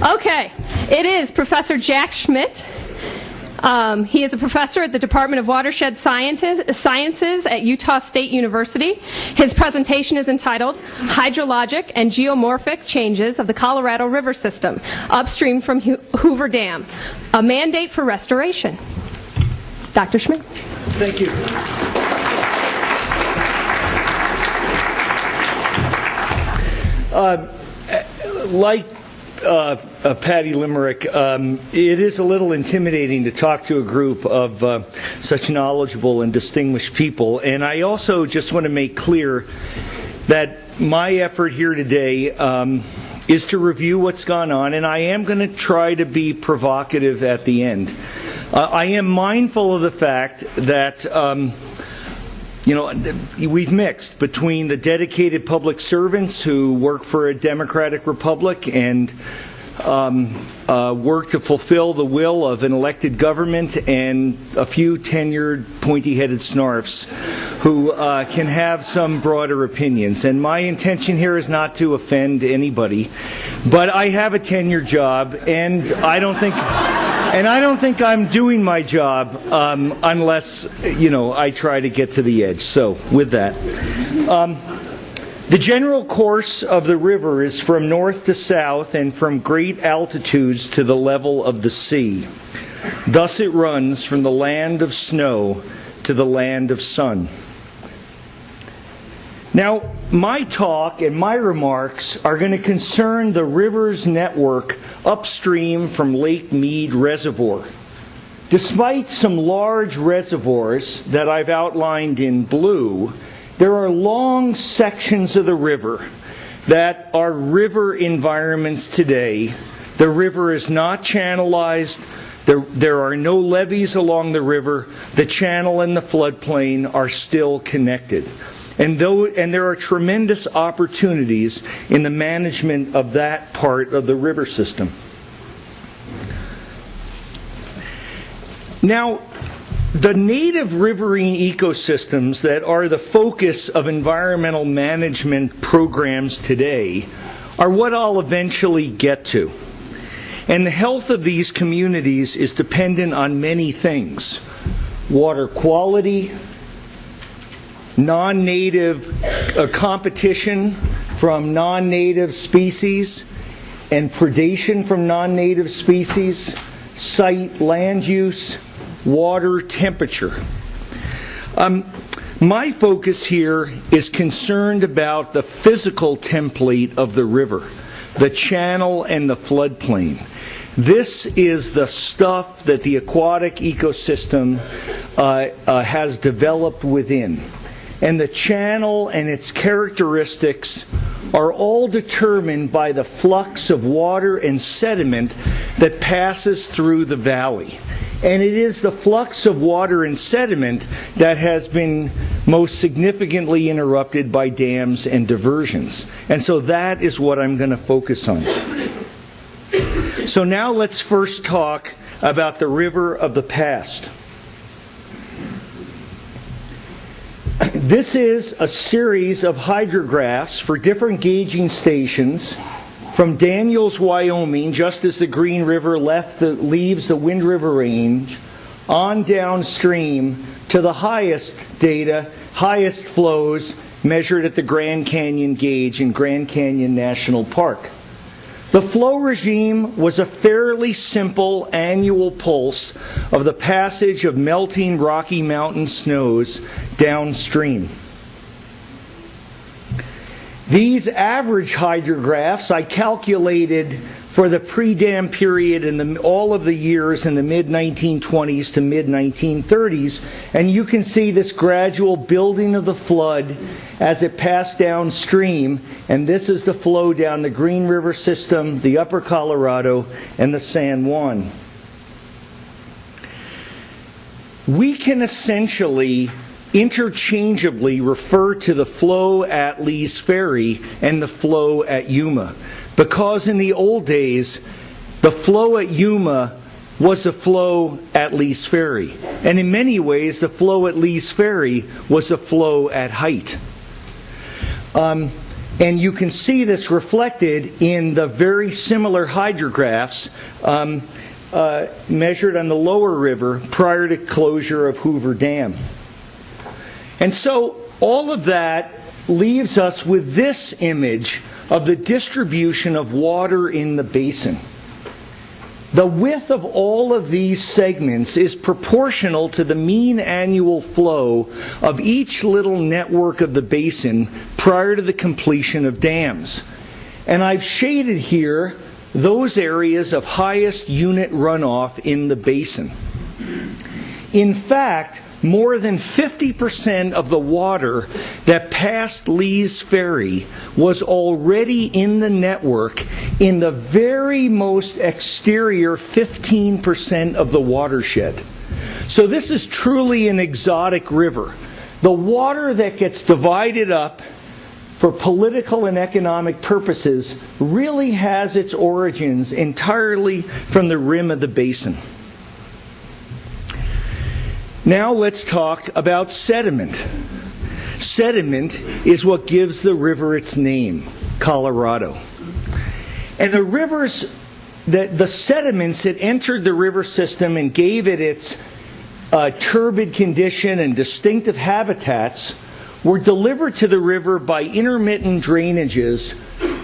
Okay, it is Professor Jack Schmidt. He is a professor at the Department of Watershed Sciences at Utah State University. His presentation is entitled Hydrologic and Geomorphic Changes of the Colorado River System, Upstream from Hoover Dam, a Mandate for Restoration. Dr. Schmidt. Thank you. Like Patty Limerick, it is a little intimidating to talk to a group of such knowledgeable and distinguished people. And I also just want to make clear that my effort here today is to review what's gone on, and I am going to try to be provocative at the end. I am mindful of the fact that we've mixed between the dedicated public servants who work for a democratic republic and work to fulfill the will of an elected government, and a few tenured, pointy-headed snarfs who can have some broader opinions. And my intention here is not to offend anybody, but I have a tenure job, and I don't think I'm doing my job unless, I try to get to the edge. So, with that. The general course of the river is from north to south and from great altitudes to the level of the sea. Thus it runs from the land of snow to the land of sun. Now, my talk and my remarks are going to concern the river's network upstream from Lake Mead Reservoir. Despite some large reservoirs that I've outlined in blue, there are long sections of the river that are river environments today. The river is not channelized. There are no levees along the river. The channel and the floodplain are still connected. And there are tremendous opportunities in the management of that part of the river system. Now, the native riverine ecosystems that are the focus of environmental management programs today are what I'll eventually get to. And the health of these communities is dependent on many things: water quality, non-native competition from non-native species, and predation from non-native species, site land use, water temperature. My focus here is concerned about the physical template of the river, the channel and the floodplain. This is the stuff that the aquatic ecosystem has developed within. And the channel and its characteristics are all determined by the flux of water and sediment that passes through the valley. And it is the flux of water and sediment that has been most significantly interrupted by dams and diversions. And so that is what I'm going to focus on. So now let's first talk about the river of the past. This is a series of hydrographs for different gauging stations from Daniels, Wyoming, just as the Green River leaves the Wind River Range, on downstream to the highest flows measured at the Grand Canyon gauge in Grand Canyon National Park. The flow regime was a fairly simple annual pulse of the passage of melting Rocky Mountain snows downstream. These average hydrographs I calculated for the pre-dam period in all of the years in the mid-1920s to mid-1930s, and you can see this gradual building of the flood as it passed downstream, and this is the flow down the Green River system, the Upper Colorado, and the San Juan. We can essentially interchangeably refer to the flow at Lee's Ferry and the flow at Yuma, because in the old days, the flow at Yuma was a flow at Lee's Ferry. And in many ways, the flow at Lee's Ferry was a flow at height. And you can see this reflected in the very similar hydrographs measured on the lower river prior to closure of Hoover Dam. And so all of that leaves us with this image of the distribution of water in the basin. The width of all of these segments is proportional to the mean annual flow of each little network of the basin prior to the completion of dams. And I've shaded here those areas of highest unit runoff in the basin. In fact, more than 50% of the water that passed Lee's Ferry was already in the network in the very most exterior 15% of the watershed. So this is truly an exotic river. The water that gets divided up for political and economic purposes really has its origins entirely from the rim of the basin. Now let's talk about sediment. Sediment is what gives the river its name, Colorado. And the rivers, the sediments that entered the river system and gave it its turbid condition and distinctive habitats were delivered to the river by intermittent drainages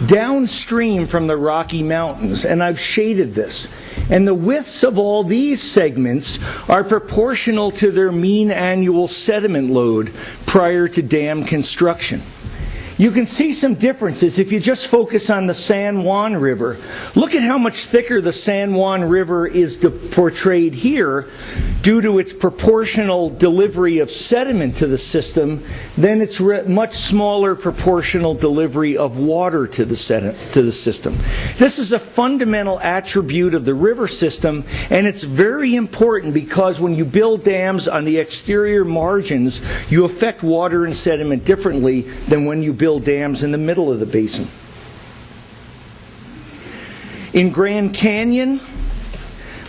downstream from the Rocky Mountains. And I've shaded this. And the widths of all these segments are proportional to their mean annual sediment load prior to dam construction. You can see some differences if you just focus on the San Juan River. Look at how much thicker the San Juan River is portrayed here due to its proportional delivery of sediment to the system than its much smaller proportional delivery of water to the system. This is a fundamental attribute of the river system, and it's very important because when you build dams on the exterior margins, you affect water and sediment differently than when you build dams in the middle of the basin. In Grand Canyon,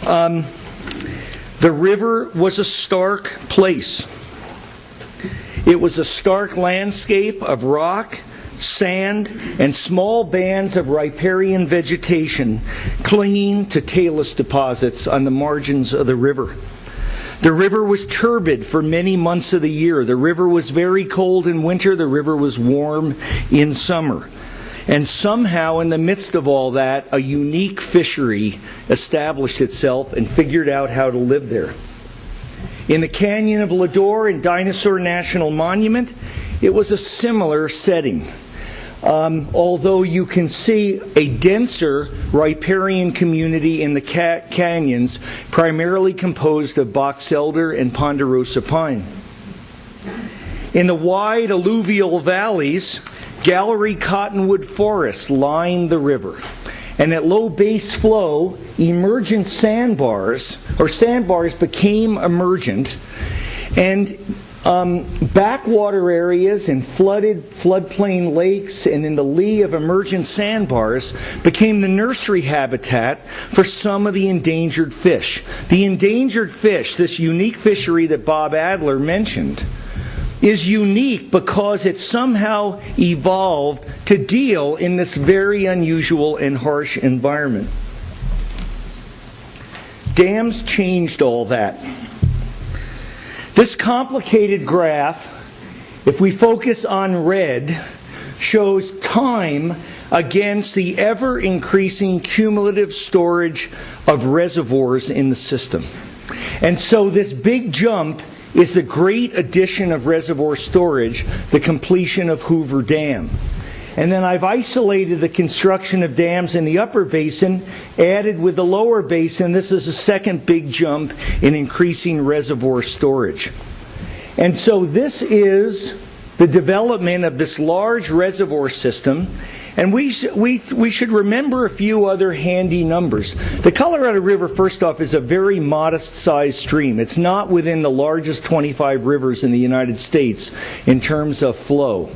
the river was a stark place. It was a stark landscape of rock, sand, and small bands of riparian vegetation clinging to talus deposits on the margins of the river. The river was turbid for many months of the year. The river was very cold in winter. The river was warm in summer. And somehow, in the midst of all that, a unique fishery established itself and figured out how to live there. In the Canyon of Lador and Dinosaur National Monument, it was a similar setting. Although you can see a denser riparian community in the canyons, primarily composed of box elder and ponderosa pine. In the wide alluvial valleys, gallery cottonwood forests lined the river. And at low base flow, emergent sandbars became emergent, and backwater areas in floodplain lakes and in the lee of emergent sandbars became the nursery habitat for some of the endangered fish. The endangered fish, this unique fishery that Bob Adler mentioned, is unique because it somehow evolved to deal in this very unusual and harsh environment. Dams changed all that. This complicated graph, if we focus on red, shows time against the ever-increasing cumulative storage of reservoirs in the system. And so this big jump is the great addition of reservoir storage, the completion of Hoover Dam. And then I've isolated the construction of dams in the upper basin, added with the lower basin. This is a second big jump in increasing reservoir storage. And so this is the development of this large reservoir system. And we should remember a few other handy numbers. The Colorado River, first off, is a very modest-sized stream. It's not within the largest 25 rivers in the United States in terms of flow.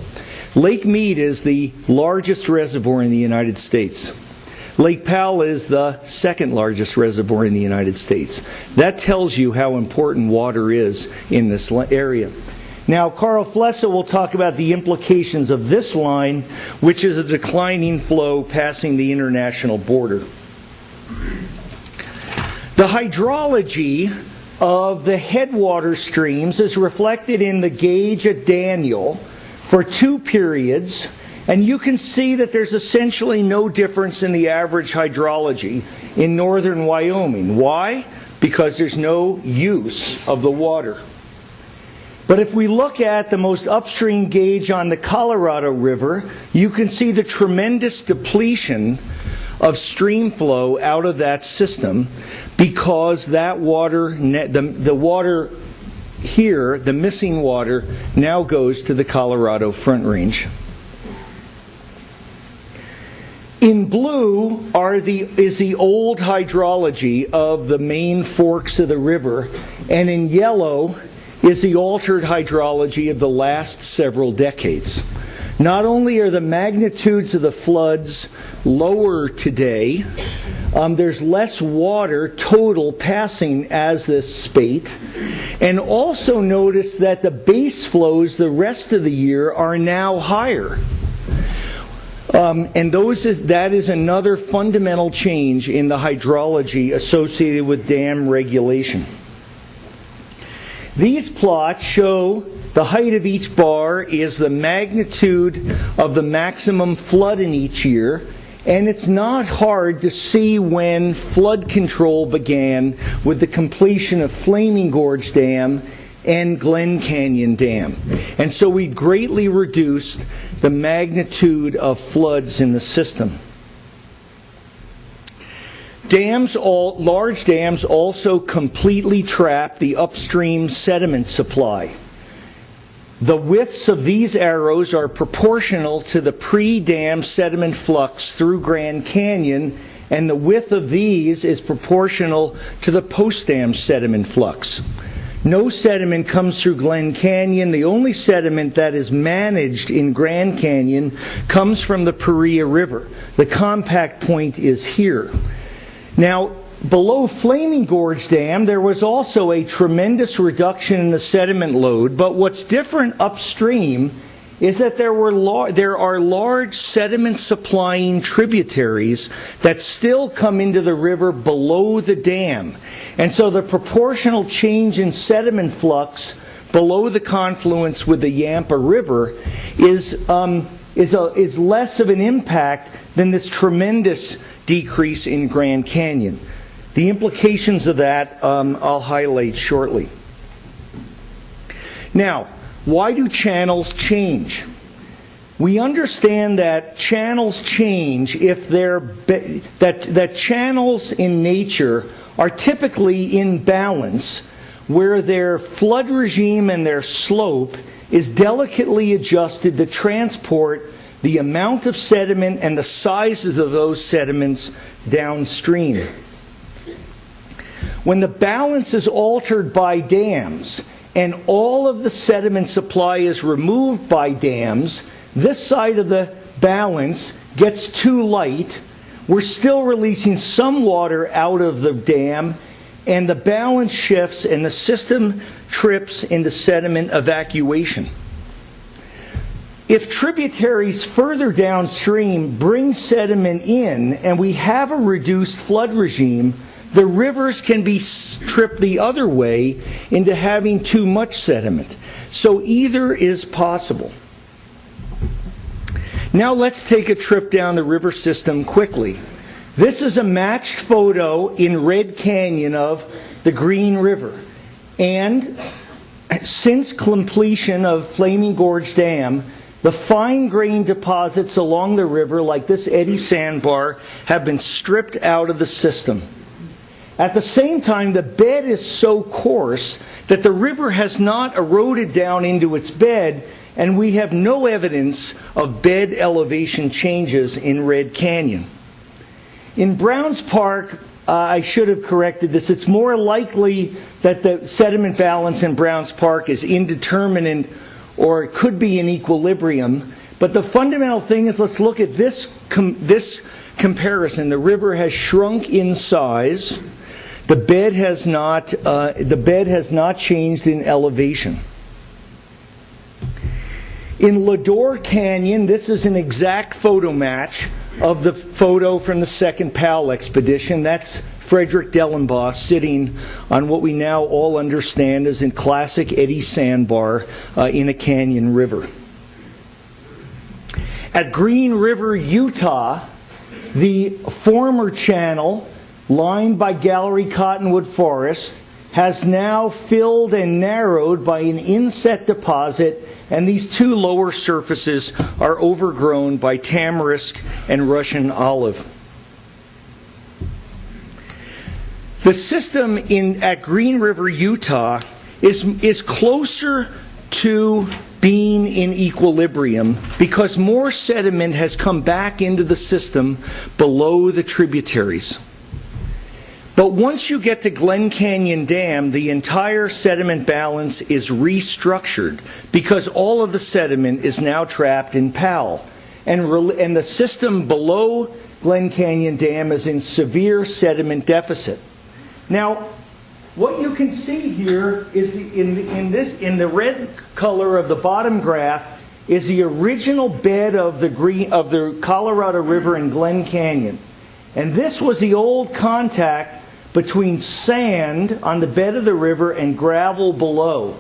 Lake Mead is the largest reservoir in the United States. Lake Powell is the second largest reservoir in the United States. That tells you how important water is in this area. Now, Carl Flessa will talk about the implications of this line, which is a declining flow passing the international border. The hydrology of the headwater streams is reflected in the gauge at Daniel for 2 periods, and you can see that there's essentially no difference in the average hydrology in northern Wyoming. Why? Because there's no use of the water. But if we look at the most upstream gauge on the Colorado River, you can see the tremendous depletion of stream flow out of that system, because that water, the water here, the missing water, now goes to the Colorado Front Range. In blue is the old hydrology of the main forks of the river, and in yellow is the altered hydrology of the last several decades. Not only are the magnitudes of the floods lower today, there's less water total passing as this spate. And also notice that the base flows the rest of the year are now higher. And that is another fundamental change in the hydrology associated with dam regulation. These plots show the height of each bar is the magnitude of the maximum flood in each year, and it's not hard to see when flood control began with the completion of Flaming Gorge Dam and Glen Canyon Dam. And so we greatly reduced the magnitude of floods in the system. Large dams also completely trap the upstream sediment supply. The widths of these arrows are proportional to the pre-dam sediment flux through Grand Canyon, and the width of these is proportional to the post-dam sediment flux. No sediment comes through Glen Canyon. The only sediment that is managed in Grand Canyon comes from the Paria River. The compact point is here. Now, below Flaming Gorge Dam, there was also a tremendous reduction in the sediment load, but what's different upstream is that there are large sediment-supplying tributaries that still come into the river below the dam. And so the proportional change in sediment flux below the confluence with the Yampa River is less of an impact than this tremendous decrease in Grand Canyon. The implications of that I'll highlight shortly. Now, why do channels change? We understand that channels change if that channels in nature are typically in balance, where their flood regime and their slope is delicately adjusted to transport the amount of sediment and the sizes of those sediments downstream. When the balance is altered by dams and all of the sediment supply is removed by dams, this side of the balance gets too light. We're still releasing some water out of the dam, and the balance shifts and the system trips into sediment evacuation. If tributaries further downstream bring sediment in and we have a reduced flood regime, the rivers can be tripped the other way into having too much sediment. So either is possible. Now let's take a trip down the river system quickly. This is a matched photo in Red Canyon of the Green River. And since completion of Flaming Gorge Dam, the fine-grained deposits along the river, like this eddy sandbar, have been stripped out of the system. At the same time, the bed is so coarse that the river has not eroded down into its bed, and we have no evidence of bed elevation changes in Red Canyon. In Browns Park, I should have corrected this. It's more likely that the sediment balance in Browns Park is indeterminate, or it could be in equilibrium. But the fundamental thing is, let's look at this comparison. The river has shrunk in size. The bed has not changed in elevation. In Lador Canyon, this is an exact photo match of the photo from the second Powell expedition. That's Frederick Dellenbaugh sitting on what we now all understand as in classic eddy sandbar in a canyon river. At Green River, Utah, the former channel, lined by Gallery Cottonwood Forest, has now filled and narrowed by an inset deposit, and these two lower surfaces are overgrown by tamarisk and Russian olive. The system at Green River, Utah is closer to being in equilibrium because more sediment has come back into the system below the tributaries. But once you get to Glen Canyon Dam, the entire sediment balance is restructured because all of the sediment is now trapped in Powell. And the system below Glen Canyon Dam is in severe sediment deficit. Now, what you can see here is in the red color of the bottom graph is the original bed of the Colorado River in Glen Canyon. And this was the old contact between sand on the bed of the river and gravel below.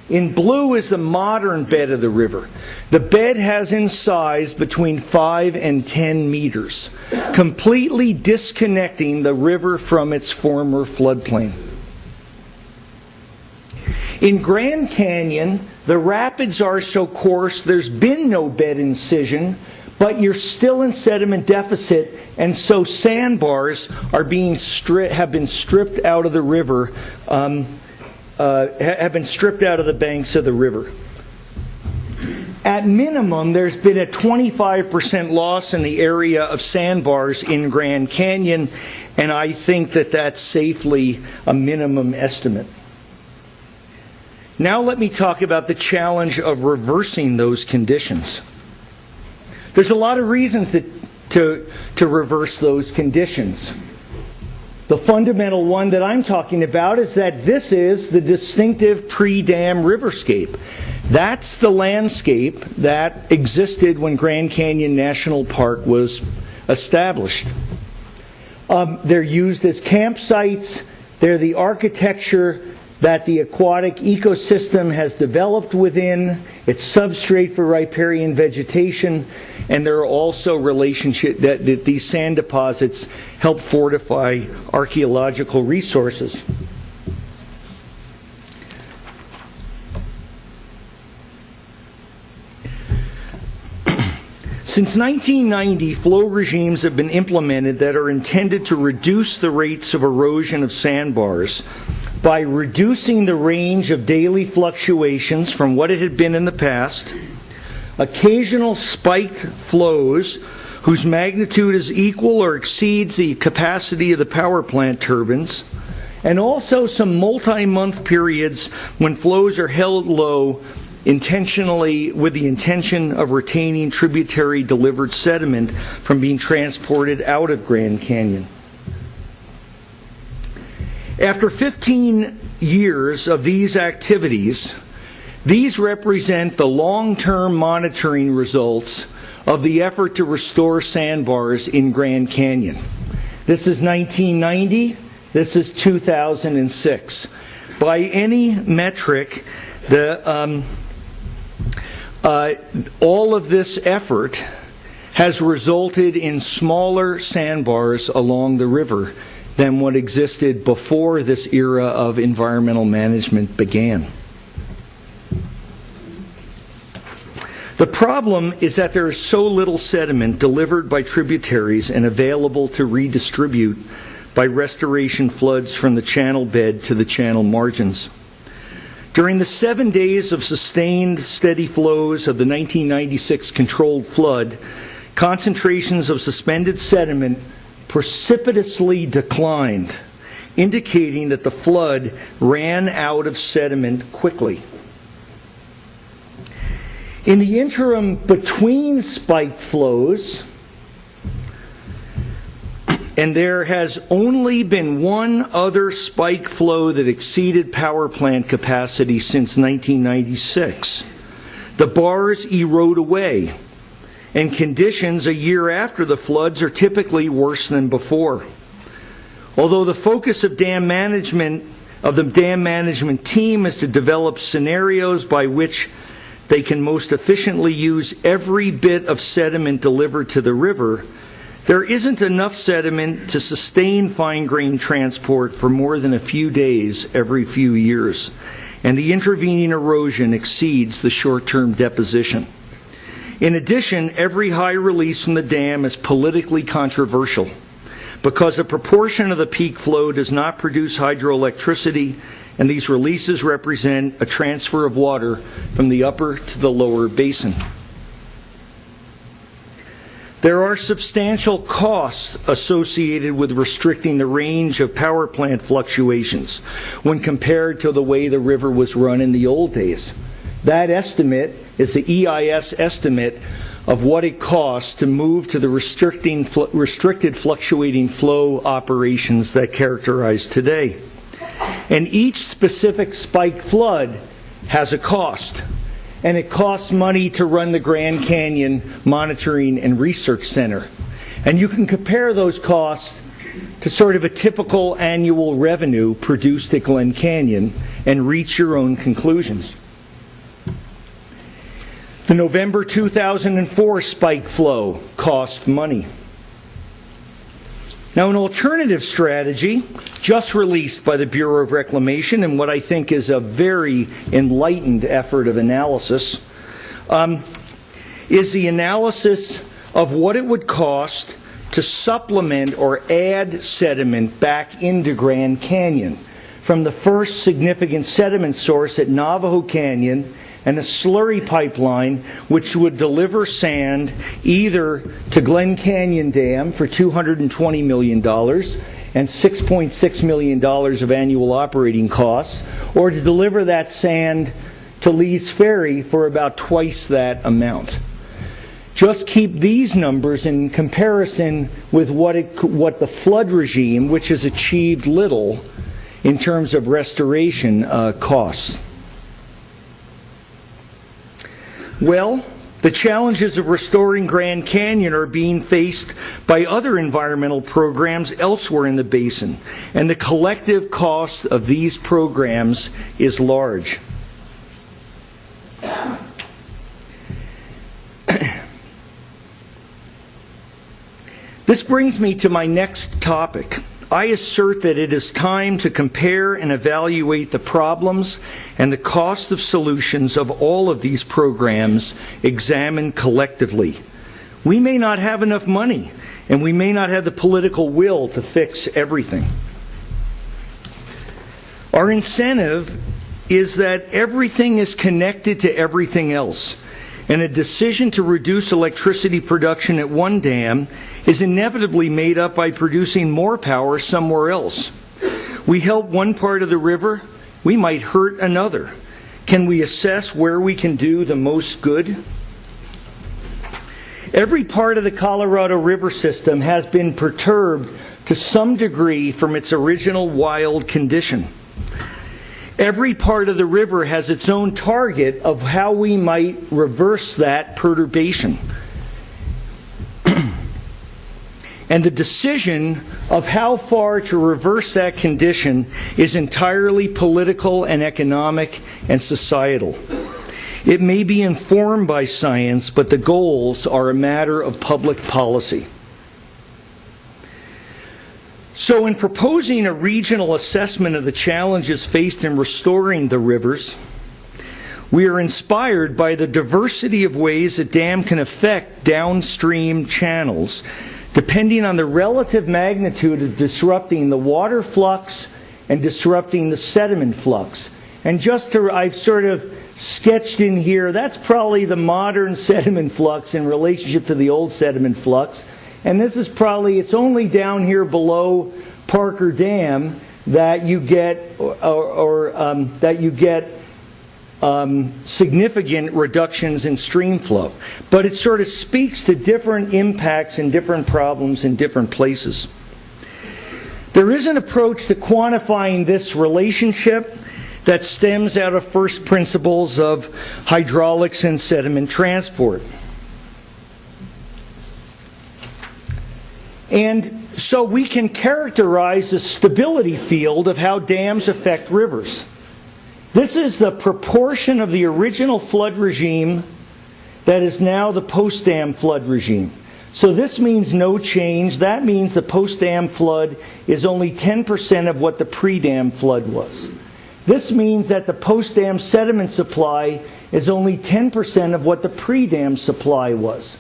In blue is the modern bed of the river. The bed has in size between 5 and 10 meters, completely disconnecting the river from its former floodplain. In Grand Canyon, the rapids are so coarse there's been no bed incision, but you're still in sediment deficit, and so sandbars are have been stripped out of the river, have been stripped out of the banks of the river. At minimum, there's been a 25% loss in the area of sandbars in Grand Canyon, and I think that that's safely a minimum estimate. Now let me talk about the challenge of reversing those conditions. There's a lot of reasons to reverse those conditions. The fundamental one that I'm talking about is that this is the distinctive pre-dam riverscape. That's the landscape that existed when Grand Canyon National Park was established. They're used as campsites. They're the architecture that the aquatic ecosystem has developed within. It's substrate for riparian vegetation, and there are also relationships that these sand deposits help fortify archaeological resources. Since 1990, flow regimes have been implemented that are intended to reduce the rates of erosion of sandbars by reducing the range of daily fluctuations from what it had been in the past, occasional spiked flows whose magnitude is equal or exceeds the capacity of the power plant turbines, and also some multi-month periods when flows are held low intentionally with the intention of retaining tributary delivered sediment from being transported out of Grand Canyon. After 15 years of these activities, these represent the long-term monitoring results of the effort to restore sandbars in Grand Canyon. This is 1990, this is 2006. By any metric, all of this effort has resulted in smaller sandbars along the river than what existed before this era of environmental management began. The problem is that there is so little sediment delivered by tributaries and available to redistribute by restoration floods from the channel bed to the channel margins. During the 7 days of sustained steady flows of the 1996 controlled flood, concentrations of suspended sediment precipitously declined, indicating that the flood ran out of sediment quickly. In the interim between spiked flows, and there has only been one other spike flow that exceeded power plant capacity since 1996. the bars erode away, and conditions a year after the floods are typically worse than before. Although the focus of the dam management team is to develop scenarios by which they can most efficiently use every bit of sediment delivered to the river, there isn't enough sediment to sustain fine-grained transport for more than a few days every few years, and the intervening erosion exceeds the short-term deposition. In addition, every high release from the dam is politically controversial because a proportion of the peak flow does not produce hydroelectricity, and these releases represent a transfer of water from the upper to the lower basin. There are substantial costs associated with restricting the range of power plant fluctuations when compared to the way the river was run in the old days. That estimate is the EIS estimate of what it costs to move to the restricted fluctuating flow operations that characterize today. And each specific spike flood has a cost. And it costs money to run the Grand Canyon Monitoring and Research Center. And you can compare those costs to sort of a typical annual revenue produced at Glen Canyon and reach your own conclusions. The November 2004 spike flow cost money. Now, an alternative strategy just released by the Bureau of Reclamation, and what I think is a very enlightened effort of analysis, is the analysis of what it would cost to supplement or add sediment back into Grand Canyon from the first significant sediment source at Navajo Canyon and a slurry pipeline which would deliver sand either to Glen Canyon Dam for $220 million and $6.6 million of annual operating costs, or to deliver that sand to Lee's Ferry for about twice that amount. Just keep these numbers in comparison with what the flood regime, which has achieved little in terms of restoration, costs. Well, the challenges of restoring Grand Canyon are being faced by other environmental programs elsewhere in the basin, and the collective cost of these programs is large. This brings me to my next topic. I assert that it is time to compare and evaluate the problems and the cost of solutions of all of these programs examined collectively. We may not have enough money, and we may not have the political will to fix everything. Our incentive is that everything is connected to everything else, and a decision to reduce electricity production at one dam is inevitably made up by producing more power somewhere else. We help one part of the river, we might hurt another. Can we assess where we can do the most good? Every part of the Colorado River system has been perturbed to some degree from its original wild condition. Every part of the river has its own target of how we might reverse that perturbation. And the decision of how far to reverse that condition is entirely political and economic and societal. It may be informed by science, but the goals are a matter of public policy. So in proposing a regional assessment of the challenges faced in restoring the rivers, we are inspired by the diversity of ways a dam can affect downstream channels, depending on the relative magnitude of disrupting the water flux and disrupting the sediment flux. And I've sort of sketched in here, that's probably the modern sediment flux in relationship to the old sediment flux. And this is probably, it's only down here below Parker Dam that you get, significant reductions in stream flow. But it sort of speaks to different impacts and different problems in different places. There is an approach to quantifying this relationship that stems out of first principles of hydraulics and sediment transport. And so we can characterize the stability field of how dams affect rivers. This is the proportion of the original flood regime that is now the post-dam flood regime. So this means no change. That means the post-dam flood is only 10% of what the pre-dam flood was. This means that the post-dam sediment supply is only 10% of what the pre-dam supply was.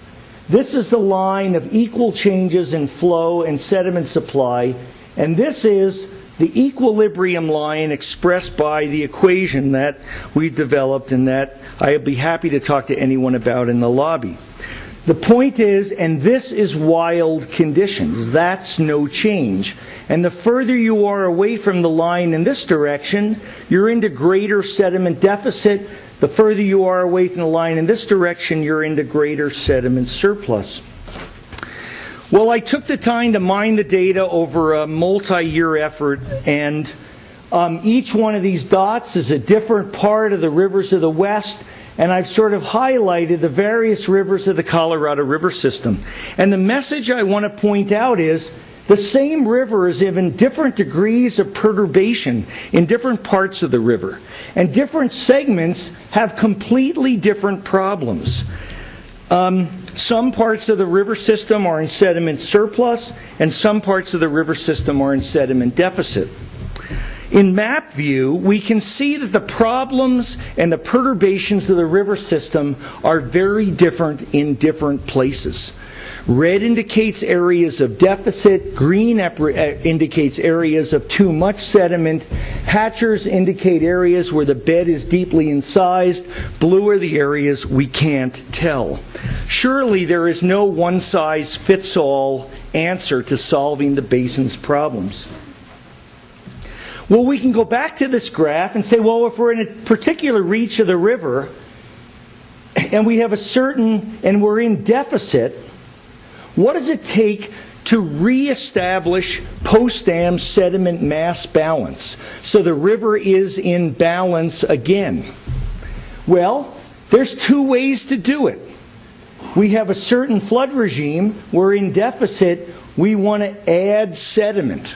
This is the line of equal changes in flow and sediment supply, and this is the equilibrium line expressed by the equation that we've developed and that I'd be happy to talk to anyone about in the lobby. The point is, and this is wild conditions, that's no change. And the further you are away from the line in this direction, you're into greater sediment deficit. The further you are away from the line in this direction, you're into greater sediment surplus. Well, I took the time to mine the data over a multi-year effort, and each one of these dots is a different part of the rivers of the West, and I've sort of highlighted the various rivers of the Colorado River system. And the message I want to point out is the same river is in different degrees of perturbation in different parts of the river. And different segments have completely different problems. Some parts of the river system are in sediment surplus, and some parts of the river system are in sediment deficit. In map view, we can see that the problems and the perturbations of the river system are very different in different places. Red indicates areas of deficit, green indicates areas of too much sediment, hatchers indicate areas where the bed is deeply incised, blue are the areas we can't tell. Surely there is no one-size-fits-all answer to solving the basin's problems. Well, we can go back to this graph and say, well, if we're in a particular reach of the river and we have and we're in deficit, what does it take to reestablish post-dam sediment mass balance so the river is in balance again? Well, there's two ways to do it. We have a certain flood regime, we're in deficit, we want to add sediment.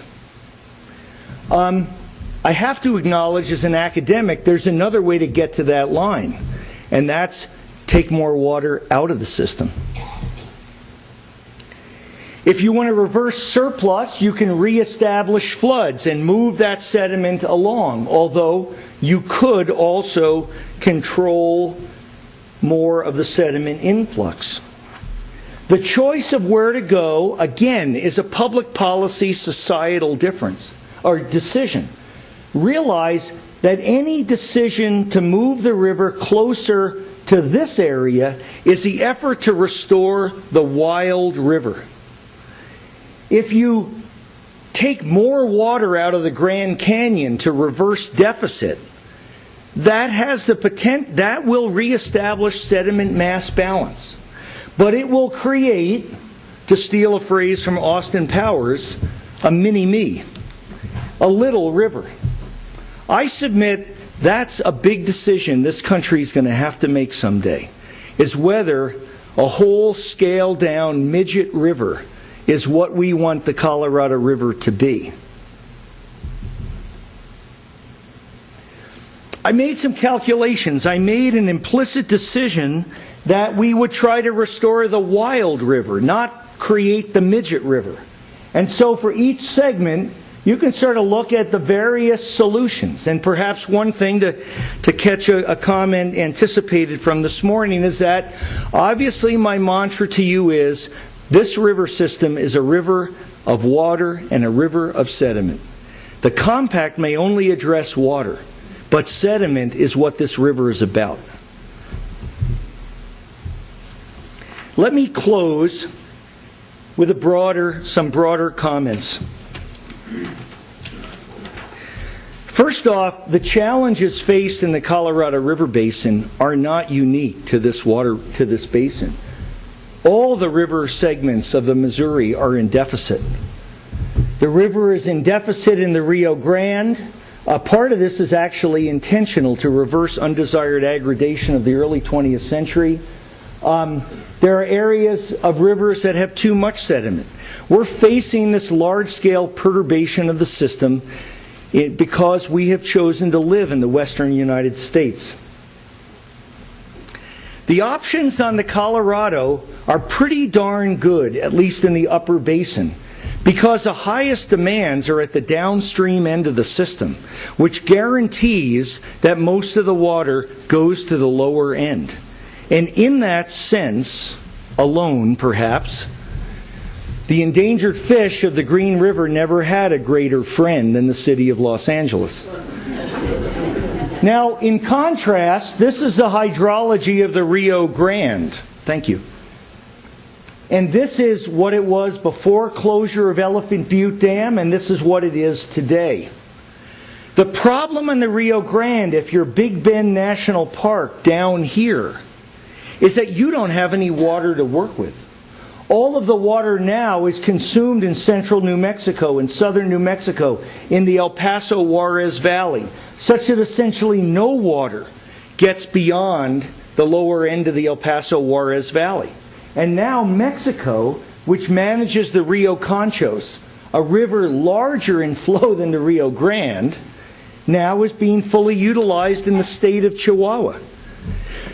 I have to acknowledge as an academic, there's another way to get to that line, and that's take more water out of the system. If you want to reverse surplus, you can reestablish floods and move that sediment along, although you could also control more of the sediment influx. The choice of where to go, again, is a public policy societal difference or decision. Realize that any decision to move the river closer to this area is the effort to restore the wild river. If you take more water out of the Grand Canyon to reverse deficit, that has the potential, that will reestablish sediment mass balance. But it will create, to steal a phrase from Austin Powers, a mini-me, a little river. I submit that's a big decision this country is going to have to make someday, is whether a whole scaled-down midget river is what we want the Colorado River to be. I made some calculations. I made an implicit decision that we would try to restore the wild river, not create the midget river. And so for each segment, you can sort of look at the various solutions. And perhaps one thing to catch a comment anticipated from this morning is that obviously my mantra to you is this river system is a river of water and a river of sediment. The compact may only address water, but sediment is what this river is about. Let me close with some broader comments. First off, the challenges faced in the Colorado River Basin are not unique to this basin. All the river segments of the Missouri are in deficit. The river is in deficit in the Rio Grande. A part of this is actually intentional to reverse undesired aggradation of the early 20th century. There are areas of rivers that have too much sediment. We're facing this large-scale perturbation of the system because we have chosen to live in the western United States. The options on the Colorado are pretty darn good, at least in the upper basin, because the highest demands are at the downstream end of the system, which guarantees that most of the water goes to the lower end. And in that sense, alone perhaps, the endangered fish of the Green River never had a greater friend than the city of Los Angeles. Now, in contrast, this is the hydrology of the Rio Grande. Thank you. And this is what it was before closure of Elephant Butte Dam, and this is what it is today. The problem in the Rio Grande, if you're Big Bend National Park down here, is that you don't have any water to work with. All of the water now is consumed in central New Mexico, in southern New Mexico, in the El Paso Juarez Valley, such that essentially no water gets beyond the lower end of the El Paso Juarez Valley. And now Mexico, which manages the Rio Conchos, a river larger in flow than the Rio Grande, now is being fully utilized in the state of Chihuahua.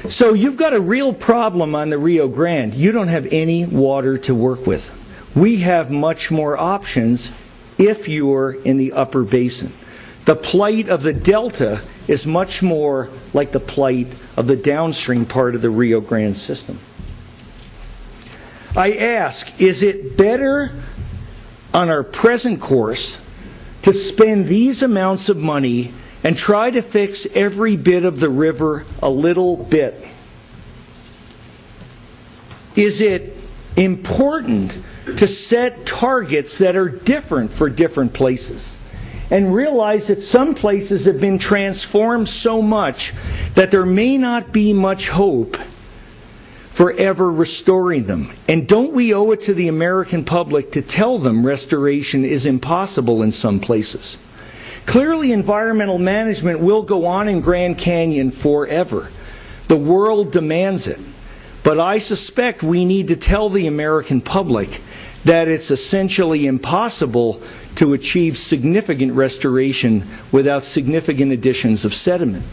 So you've got a real problem on the Rio Grande. You don't have any water to work with. We have much more options if you're in the upper basin. The plight of the delta is much more like the plight of the downstream part of the Rio Grande system. I ask, is it better on our present course to spend these amounts of money and try to fix every bit of the river a little bit? Is it important to set targets that are different for different places and realize that some places have been transformed so much that there may not be much hope for ever restoring them? And don't we owe it to the American public to tell them restoration is impossible in some places? Clearly, environmental management will go on in Grand Canyon forever. The world demands it. But I suspect we need to tell the American public that it's essentially impossible to achieve significant restoration without significant additions of sediment.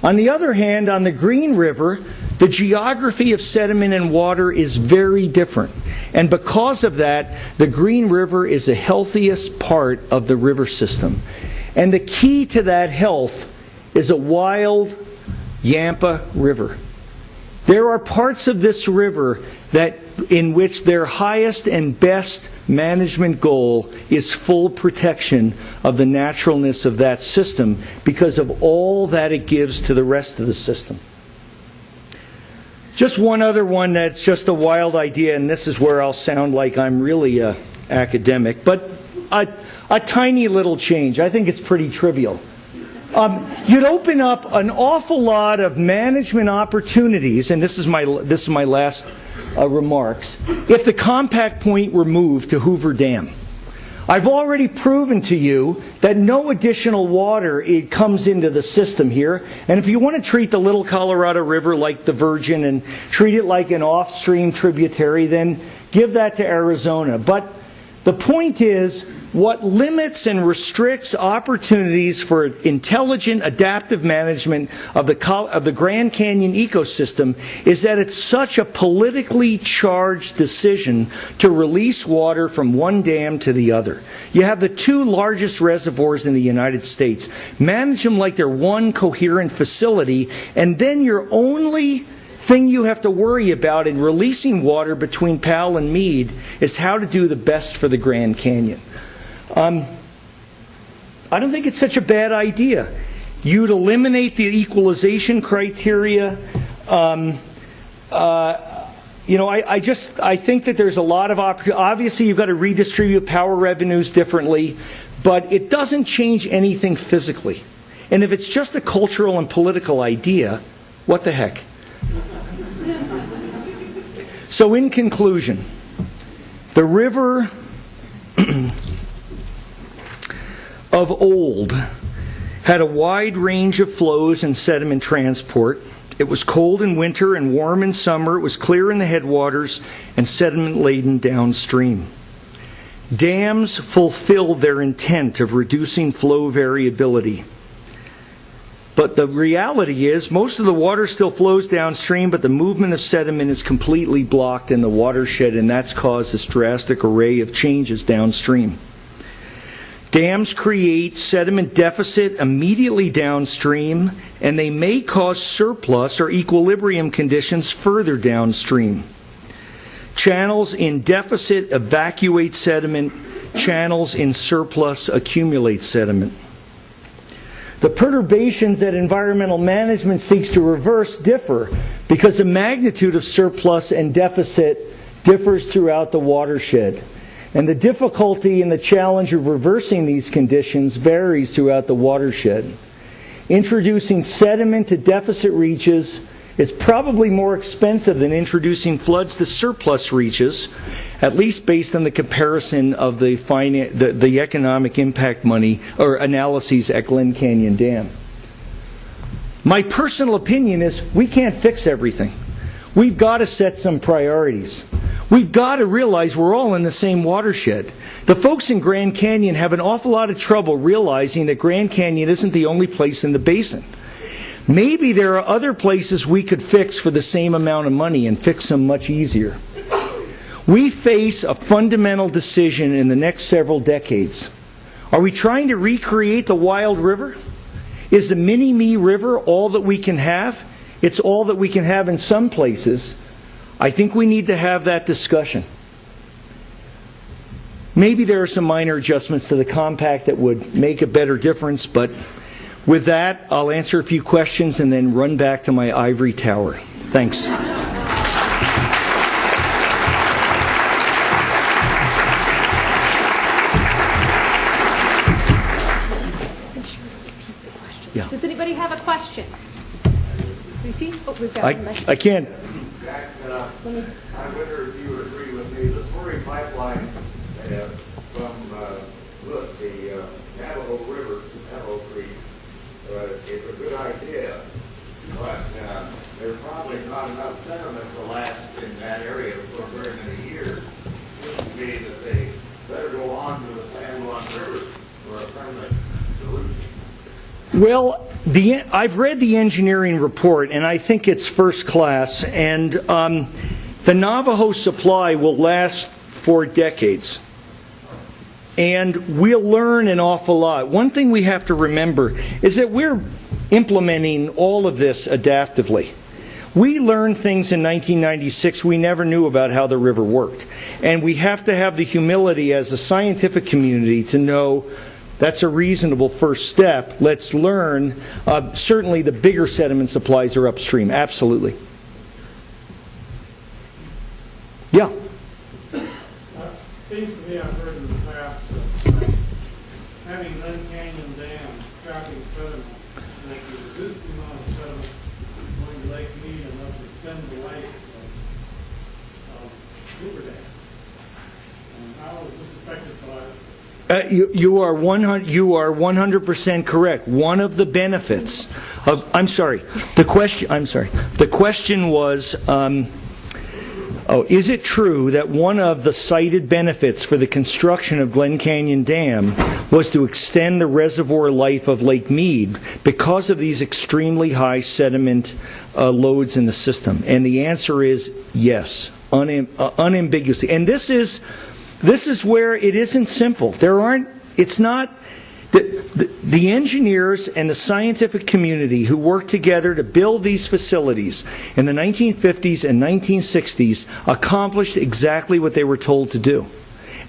On the other hand, on the Green River, the geography of sediment and water is very different. And because of that, the Green River is the healthiest part of the river system. And the key to that health is a wild Yampa River. There are parts of this river in which their highest and best management goal is full protection of the naturalness of that system because of all that it gives to the rest of the system. Just one other one that's just a wild idea, and this is where I'll sound like I'm really an academic, but a tiny little change. I think it's pretty trivial. You'd open up an awful lot of management opportunities, and this is my last remarks, if the compact point were moved to Hoover Dam. I've already proven to you that no additional water comes into the system here, and if you want to treat the Little Colorado River like the Virgin and treat it like an off-stream tributary, then give that to Arizona. But the point is, what limits and restricts opportunities for intelligent, adaptive management of the Grand Canyon ecosystem is that it's such a politically charged decision to release water from one dam to the other. You have the two largest reservoirs in the United States. Manage them like they're one coherent facility, and then your only thing you have to worry about in releasing water between Powell and Meade is how to do the best for the Grand Canyon. I don't think it's such a bad idea. You'd eliminate the equalization criteria. I think that there's a lot of opportunity. Obviously, you've got to redistribute power revenues differently, but it doesn't change anything physically. And if it's just a cultural and political idea, what the heck? So in conclusion, the river of old had a wide range of flows and sediment transport. It was cold in winter and warm in summer. It was clear in the headwaters and sediment-laden downstream. Dams fulfilled their intent of reducing flow variability. But the reality is, most of the water still flows downstream, but the movement of sediment is completely blocked in the watershed, and that's caused this drastic array of changes downstream. Dams create sediment deficit immediately downstream, and they may cause surplus or equilibrium conditions further downstream. Channels in deficit evacuate sediment. Channels in surplus accumulate sediment. The perturbations that environmental management seeks to reverse differ because the magnitude of surplus and deficit differs throughout the watershed. And the difficulty and the challenge of reversing these conditions varies throughout the watershed. Introducing sediment to deficit reaches is probably more expensive than introducing floods to surplus reaches, at least based on the comparison of the economic impact money or analyses at Glen Canyon Dam. My personal opinion is we can't fix everything. We've got to set some priorities. We've got to realize we're all in the same watershed. The folks in Grand Canyon have an awful lot of trouble realizing that Grand Canyon isn't the only place in the basin. Maybe there are other places we could fix for the same amount of money and fix them much easier. We face a fundamental decision in the next several decades. Are we trying to recreate the wild river? Is the Mini-Me River all that we can have? It's all that we can have in some places. I think we need to have that discussion. Maybe there are some minor adjustments to the compact that would make a better difference, but with that, I'll answer a few questions and then run back to my ivory tower. Thanks. Yeah. Does anybody have a question? We see? Oh, we've got one. I can't. Jack, I wonder if you would agree with me. The Torrey pipeline from the Navajo River to Navajo Creek is a good idea, but there's probably not enough sediment to last in that area for very many years. It seems to me that they better go on to the San Juan River for a permanent solution. Well, I've read the engineering report, and I think it's first class, and the Navajo supply will last for decades. And we'll learn an awful lot. One thing we have to remember is that we're implementing all of this adaptively. We learned things in 1996 we never knew about how the river worked. And we have to have the humility as a scientific community to know that's a reasonable first step. Let's learn. Certainly the bigger sediment supplies are upstream. Absolutely. Yeah? Seems to me I've heard in the past that having Glen Canyon Dam trapping sediment, and they can reduce the amount of sediment going to Lake Mead and thus extend the life of Hoover Dam. And how is this affected by You are 100% correct. One of the benefits of the question was, is it true that one of the cited benefits for the construction of Glen Canyon Dam was to extend the reservoir life of Lake Mead because of these extremely high sediment loads in the system? And the answer is yes, unambiguously. And this is where it isn't simple. The engineers and the scientific community who worked together to build these facilities in the 1950s and 1960s accomplished exactly what they were told to do.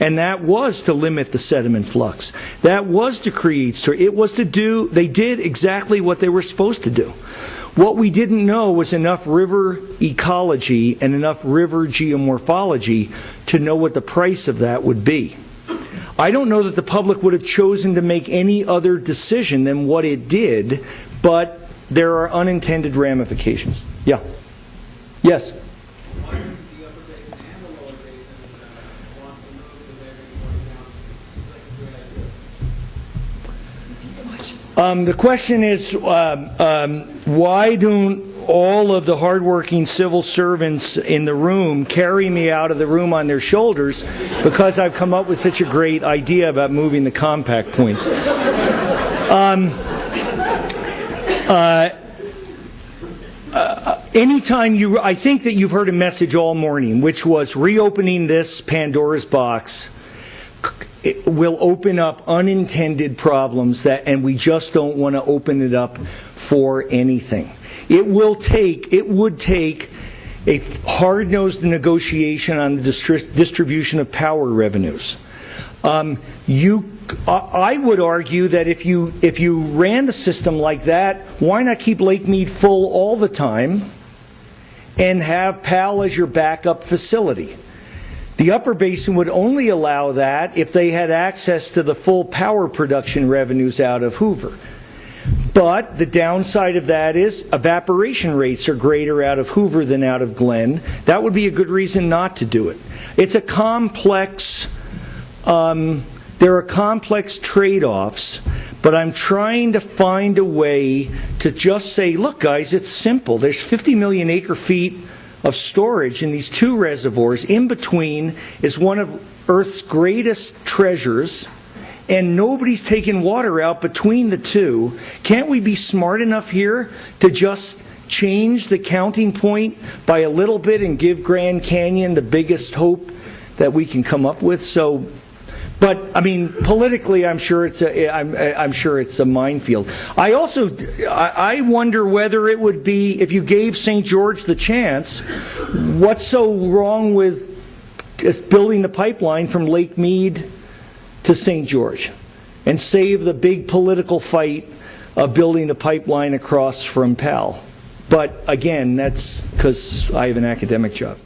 And that was to limit the sediment flux. That was to create they did exactly what they were supposed to do. What we didn't know was enough river ecology and enough river geomorphology to know what the price of that would be. I don't know that the public would have chosen to make any other decision than what it did, but there are unintended ramifications. Yeah. Yes? Why don't the upper basin and the lower basin want to move the area going down? Seems like a The question is, why don't all of the hardworking civil servants in the room carry me out of the room on their shoulders because I've come up with such a great idea about moving the compact points? Anytime I think that you've heard a message all morning, which was reopening this Pandora's box it will open up unintended problems and we just don't want to open it up for anything. It would take a hard-nosed negotiation on the distribution of power revenues. I would argue that if you ran the system like that, why not keep Lake Mead full all the time and have Powell as your backup facility? The upper basin would only allow that if they had access to the full power production revenues out of Hoover. But the downside of that is evaporation rates are greater out of Hoover than out of Glen. That would be a good reason not to do it. It's a complex, there are complex trade-offs, but I'm trying to find a way to just say, look guys, it's simple. There's 50 million acre-feet of storage in these two reservoirs. In between is one of Earth's greatest treasures, and nobody's taken water out between the two. Can't we be smart enough here to just change the counting point by a little bit and give Grand Canyon the biggest hope that we can come up with? So, but I mean, politically, I'm sure it's a minefield. I wonder whether it would be, if you gave St. George the chance, what's so wrong with building the pipeline from Lake Mead to St. George and save the big political fight of building the pipeline across from Powell? But again, that's because I have an academic job.